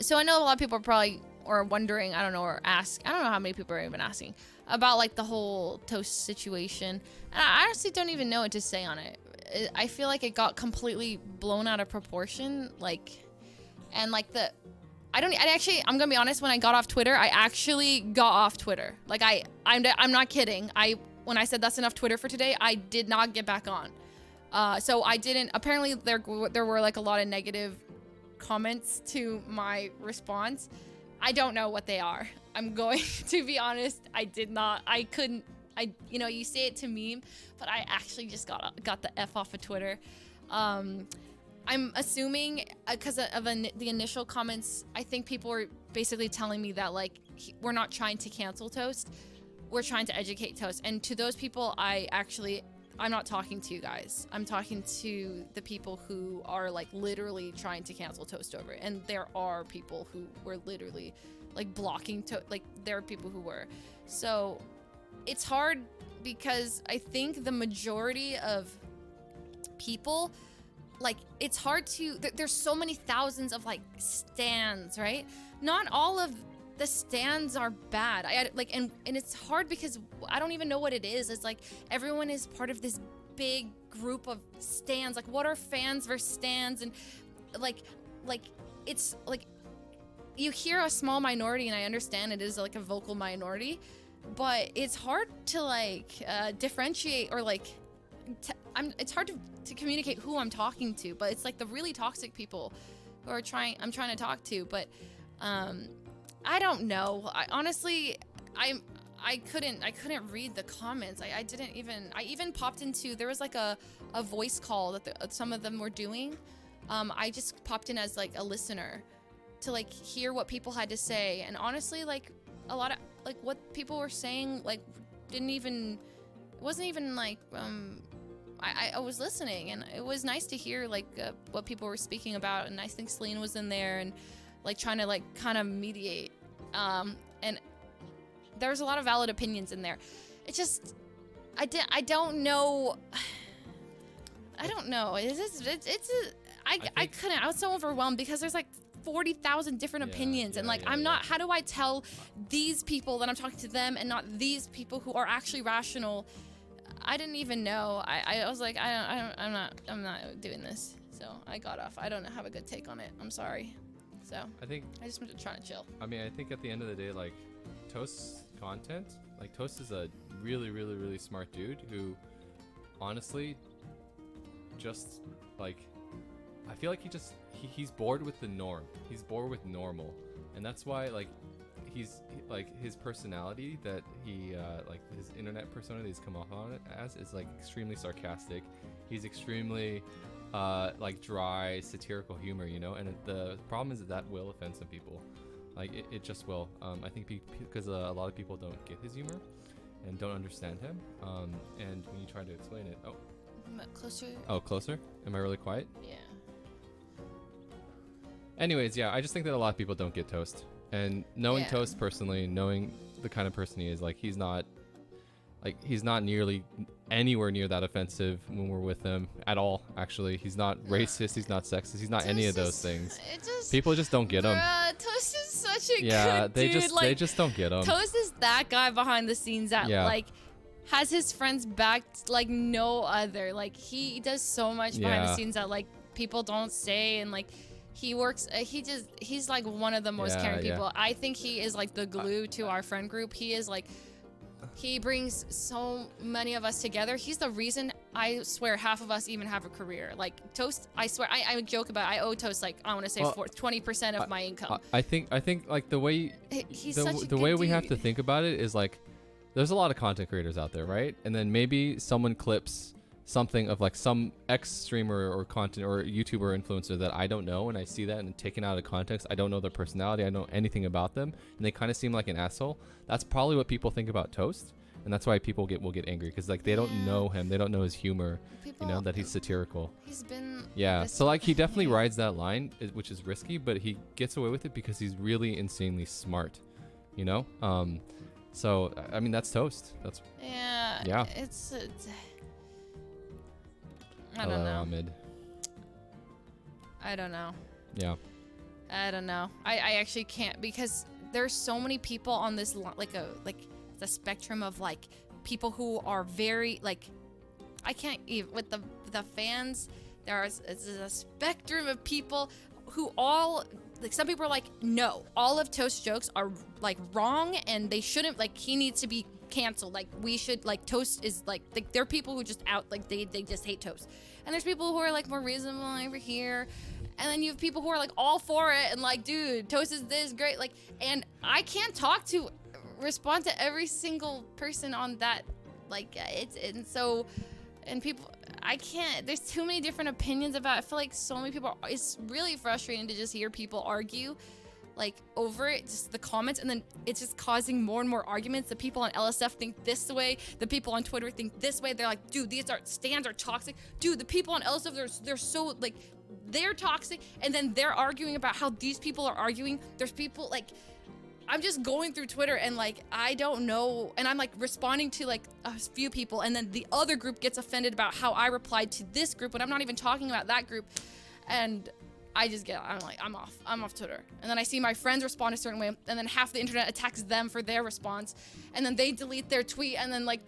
So I know a lot of people are probably or wondering, I don't know, or I don't know how many people are even asking about like the whole toast situation. And I honestly don't even know what to say on it. I feel like it got completely blown out of proportion. I'm gonna be honest, when I got off Twitter, I actually got off Twitter. Like I'm not kidding. When I said that's enough Twitter for today, I did not get back on. So I didn't, apparently there were like a lot of negative comments to my response. I don't know what they are. I'm going to be honest. You say it to meme, but I actually just got the F off of Twitter. I'm assuming because of the initial comments, I think people were basically telling me that like we're not trying to cancel Toast, we're trying to educate Toast. And to those people, I'm not talking to you guys. I'm talking to the people who are like literally trying to cancel Toast over it. And there are people who were literally like blocking there are people who were. So it's hard because I think the majority of people, like, it's hard to, there's so many thousands of like stands, right? Not all of the stands are bad. And it's hard because I don't even know what it is. It's like everyone is part of this big group of stands. Like, what are fans versus stands? And like it's like you hear a small minority, and I understand it is like a vocal minority, but it's hard to like differentiate or like it's hard to communicate who I'm talking to. But it's like the really toxic people who are I'm trying to talk to. But I don't know. I couldn't read the comments. I even popped into, there was like a voice call that some of them were doing. I just popped in as like a listener to like hear what people had to say. And honestly, like a lot of like what people were saying, like wasn't even like, I was listening, and it was nice to hear like what people were speaking about. And I think Celine was in there and like trying to like kind of mediate. And there's a lot of valid opinions in there. It's just, I don't know. I don't know. I was so overwhelmed because there's like 40,000 different opinions. And like, how do I tell these people that I'm talking to them and not these people who are actually rational? I didn't even know. I was like, I'm not doing this. So I got off. I don't have a good take on it. I'm sorry. So I just want to try to chill. I mean, I think at the end of the day, like, Toast's content, like, Toast is a really, really, really smart dude who, honestly, just, like, I feel like he's bored with the norm. He's bored with normal. And that's why, like, his personality that he, like, his internet persona that he's come off on it as is, like, extremely sarcastic. He's extremely, like, dry, satirical humor, you know? And the problem is that will offend some people. Like, it just will. I think because a lot of people don't get his humor and don't understand him. And when you try to explain it... Oh. Closer? Oh, closer? Am I really quiet? Yeah. Anyways, yeah, I just think that a lot of people don't get Toast. And knowing Toast personally, knowing the kind of person he is, like, he's not nearly anywhere near that offensive when we're with him at all. Actually, he's not racist, he's not sexist, he's not Toast any of those things. People just don't get him. Toast is such a good dude. They just don't get him. Toast is that guy behind the scenes that like has his friends backed like no other. Like, he does so much behind the scenes that like people don't say. And like, he works, he's like one of the most caring people. I think he is like the glue to our friend group. He is like, he brings so many of us together. He's the reason, I swear, half of us even have a career. Like, Toast, I swear, I joke about it. I owe Toast, like, I want to say 20% of my income. I think like the way the way we have to think about it is like, there's a lot of content creators out there, right? And then maybe someone clips something of like some streamer or content or YouTuber or influencer that I don't know, and I see that and taken out of context. I don't know their personality, I don't know anything about them, and they kind of seem like an asshole. That's probably what people think about Toast, and that's why people will get angry, because like they don't know him, they don't know his humor, you know, that he's satirical. He's been so like he definitely rides that line, which is risky, but he gets away with it because he's really insanely smart, you know. So I mean, that's Toast. That's it's I don't know. Ahmed. I don't know. Yeah. I don't know. I actually can't, because there's so many people on this like the spectrum of like people who are very like, I can't even with the fans. There's a spectrum of people who all like, some people are like, no, all of Toast's jokes are like wrong and they shouldn't, like he needs to be canceled. Like we should, like Toast is like there are people who just out like they just hate Toast. And there's people who are like more reasonable over here. And then you have people who are like all for it and like, dude, Toast is this great. Like, and I can't respond to every single person on that. Like and people, I can't, there's too many different opinions about it. I feel like so many people, it's really frustrating to just hear people argue like over it, just the comments, and then it's just causing more and more arguments. The people on LSF think this way, the people on Twitter think this way. They're like, dude, these stands are toxic. Dude, the people on LSF, they're so like, they're toxic. And then they're arguing about how these people are arguing. There's people like, I'm just going through Twitter and like, I don't know. And I'm like responding to like a few people. And then the other group gets offended about how I replied to this group when I'm not even talking about that group. And I'm like, I'm off Twitter. And then I see my friends respond a certain way. And then half the internet attacks them for their response. And then they delete their tweet. And then like,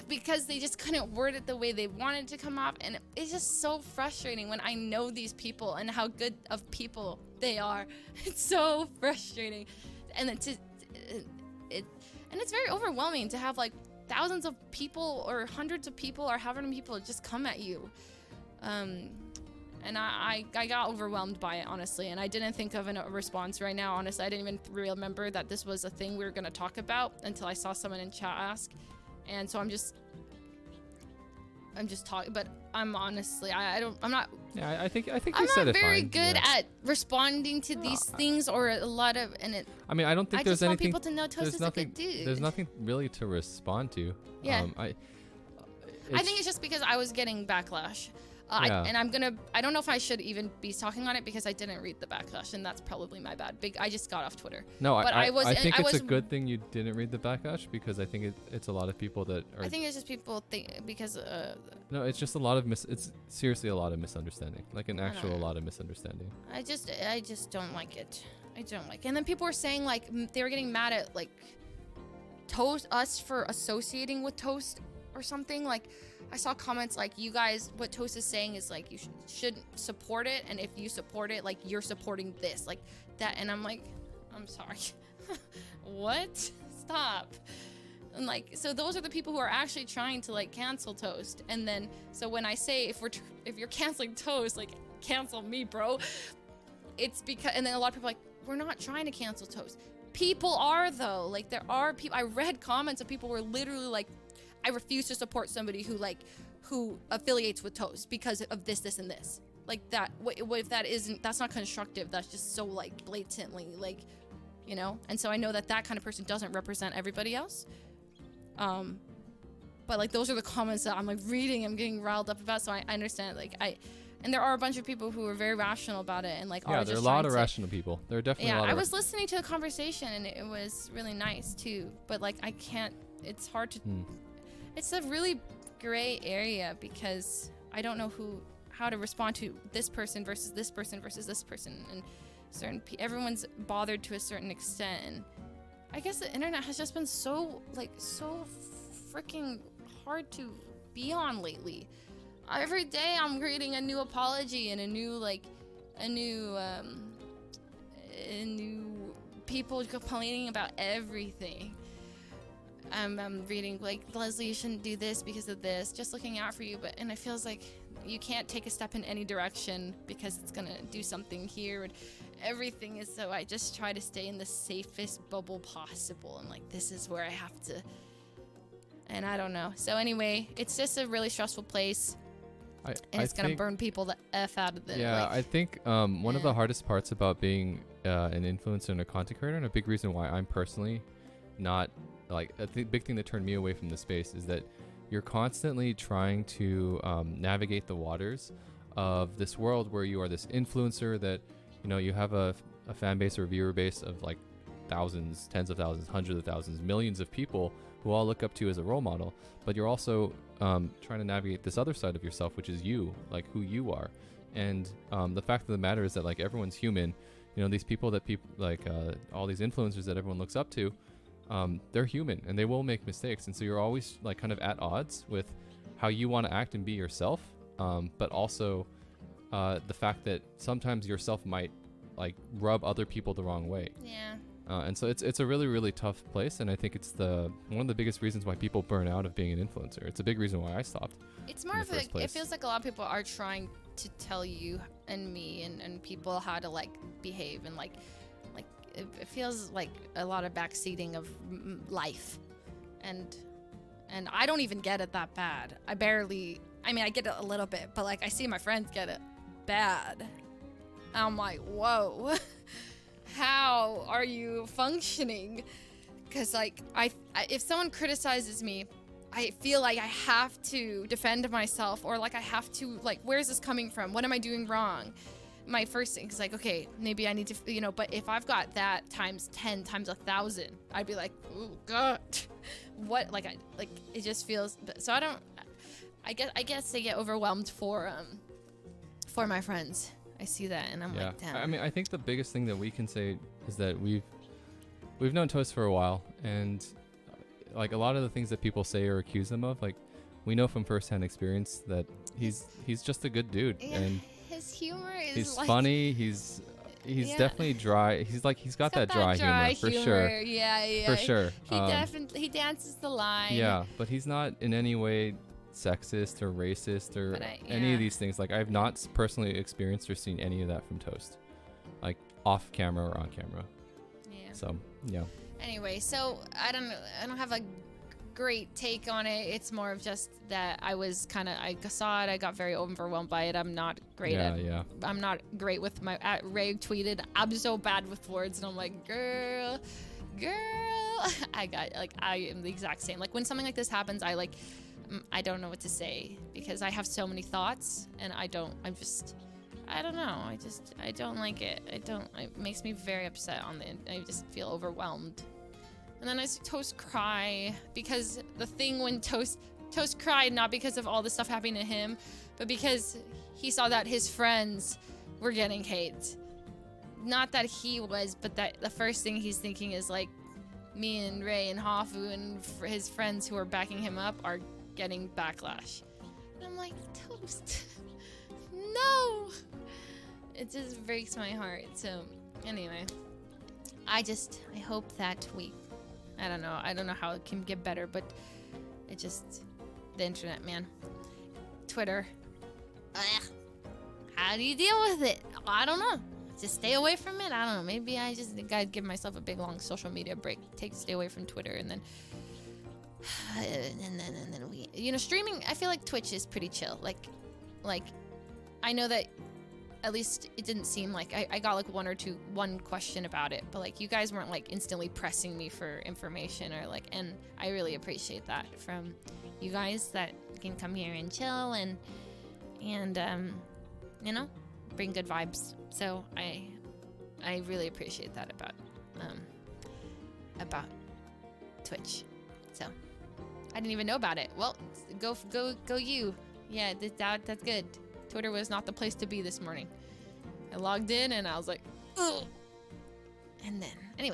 because they just couldn't word it the way they wanted to come off. And it's just so frustrating when I know these people and how good of people they are. It's so frustrating. And then it's very overwhelming to have like thousands of people or hundreds of people or however many people just come at you. And I got overwhelmed by it, honestly, and I didn't think of a response right now. Honestly, I didn't even remember that this was a thing we were going to talk about until I saw someone in chat ask. And so I'm just talking, but I'm honestly, I'm not. Yeah, I think you I'm said not it very fine. good Yeah. at responding to these things, or a lot of, and it. I mean, I don't think I there's just want anything. people to know Toast is a good dude. There's nothing really to respond to. Yeah. I think it's just because I was getting backlash. Yeah. I don't know if I should even be talking on it because I didn't read the backlash, and that's probably my bad. I just got off Twitter. No, but I think it's a good thing you didn't read the backlash, because I think it's a lot of people that are. I think it's just people think because. No, it's just a lot of it's seriously a lot of misunderstanding, like an actual lot of misunderstanding. I just don't like it. I don't like it. And then people were saying like they were getting mad at like us for associating with Toast or something. Like I saw comments like, you guys, what Toast is saying is like you shouldn't support it, and if you support it, like you're supporting this, like that. And I'm like, I'm sorry. What? Stop. And like, so those are the people who are actually trying to like cancel Toast. And then so when I say if you're canceling Toast, like cancel me, bro. It's because, and then a lot of people are like, we're not trying to cancel Toast. People are though. Like there are people. I read comments of people who were literally like, I refuse to support somebody who affiliates with Toast because of this, and this. Like that. What if that isn't? That's not constructive. That's just so like blatantly like, you know. And so I know that kind of person doesn't represent everybody else. But like those are the comments that I'm like reading. I'm getting riled up about. So I understand. Like and there are a bunch of people who are very rational about it and like yeah, there are a lot of rational people. There are definitely a lot I of was listening to the conversation and it was really nice too. But like I can't. It's hard to. It's a really gray area because I don't know how to respond to this person versus this person versus this person, and everyone's bothered to a certain extent. And I guess the internet has just been so freaking hard to be on lately. Every day I'm reading a new apology and a new people complaining about everything. I'm reading like, Leslie, you shouldn't do this because of this, just looking out for you. And it feels like you can't take a step in any direction because it's gonna do something here, and everything is. So I just try to stay in the safest bubble possible, and like this is where I have to. And I don't know. So anyway, it's just a really stressful place, and it's gonna burn people the F out of it. Yeah, like, I think one of the hardest parts about being an influencer and a content creator, and a big reason why I'm personally not. Like a big thing that turned me away from the space is that you're constantly trying to navigate the waters of this world where you are this influencer that, you know, you have a fan base or viewer base of like thousands, tens of thousands, hundreds of thousands, millions of people who all look up to you as a role model. But you're also trying to navigate this other side of yourself, which is you, like who you are. And the fact of the matter is that like everyone's human. You know, these people that people like all these influencers that everyone looks up to, they're human and they will make mistakes, and so you're always like kind of at odds with how you want to act and be yourself, but also the fact that sometimes yourself might like rub other people the wrong way. Yeah. And so it's a really, really tough place, and I think it's one of the biggest reasons why people burn out of being an influencer. It's a big reason why I stopped. It's more of like, it feels like a lot of people are trying to tell you and me and people how to like behave, and like it feels like a lot of backseating of life, and I don't even get it that bad. I mean, I get it a little bit, but like I see my friends get it bad. I'm like, whoa. How are you functioning? Because like I if someone criticizes me, I feel like I have to defend myself, or like I have to like, where's this coming from? What am I doing wrong? My first thing is like, okay, maybe I need to, you know, but if I've got that times 10 times 1,000, I'd be like, oh god, what? Like it just feels. So I guess they get overwhelmed for my friends. I see that and I'm like, damn. I mean, I think the biggest thing that we can say is that we've known Toast for a while, and like a lot of the things that people say or accuse him of, like we know from firsthand experience that he's just a good dude, and his humor is he's like, funny. He's definitely dry. He's got that dry humor for sure. Yeah. For sure. He dances the line. Yeah, but he's not in any way sexist or racist or any of these things. Like I've not personally experienced or seen any of that from Toast, like off camera or on camera. Yeah. So yeah. Anyway, so I don't have a great take on it. It's more of just that I saw it, I got very overwhelmed by it. I'm not great I'm not great with my Ray tweeted, I'm so bad with words, and I'm like, girl, I am the exact same. Like when something like this happens, I don't know what to say because I have so many thoughts, and I don't know. I don't like it. It makes me very upset I just feel overwhelmed. And then I see Toast cry because the thing when Toast cried, not because of all the stuff happening to him, but because he saw that his friends were getting hate. Not that he was, but that the first thing he's thinking is like, me and Ray and Hafu and his friends who are backing him up are getting backlash. And I'm like, Toast, no. It just breaks my heart. So anyway, I hope that I don't know how it can get better, but the internet, man. Twitter. How do you deal with it? I don't know. Just stay away from it. I don't know. Maybe I just gotta give myself a big long social media break. Stay away from Twitter, and then we, you know, streaming. I feel like Twitch is pretty chill. Like I know that at least it didn't seem like I got like one question about it, but like you guys weren't like instantly pressing me for information or like, and I really appreciate that from you guys that can come here and chill and you know, bring good vibes. So I really appreciate that about Twitch. So I didn't even know about it. Well, go you. Yeah, that's good. Twitter was not the place to be this morning. I logged in and I was like, ugh. And then, anyway,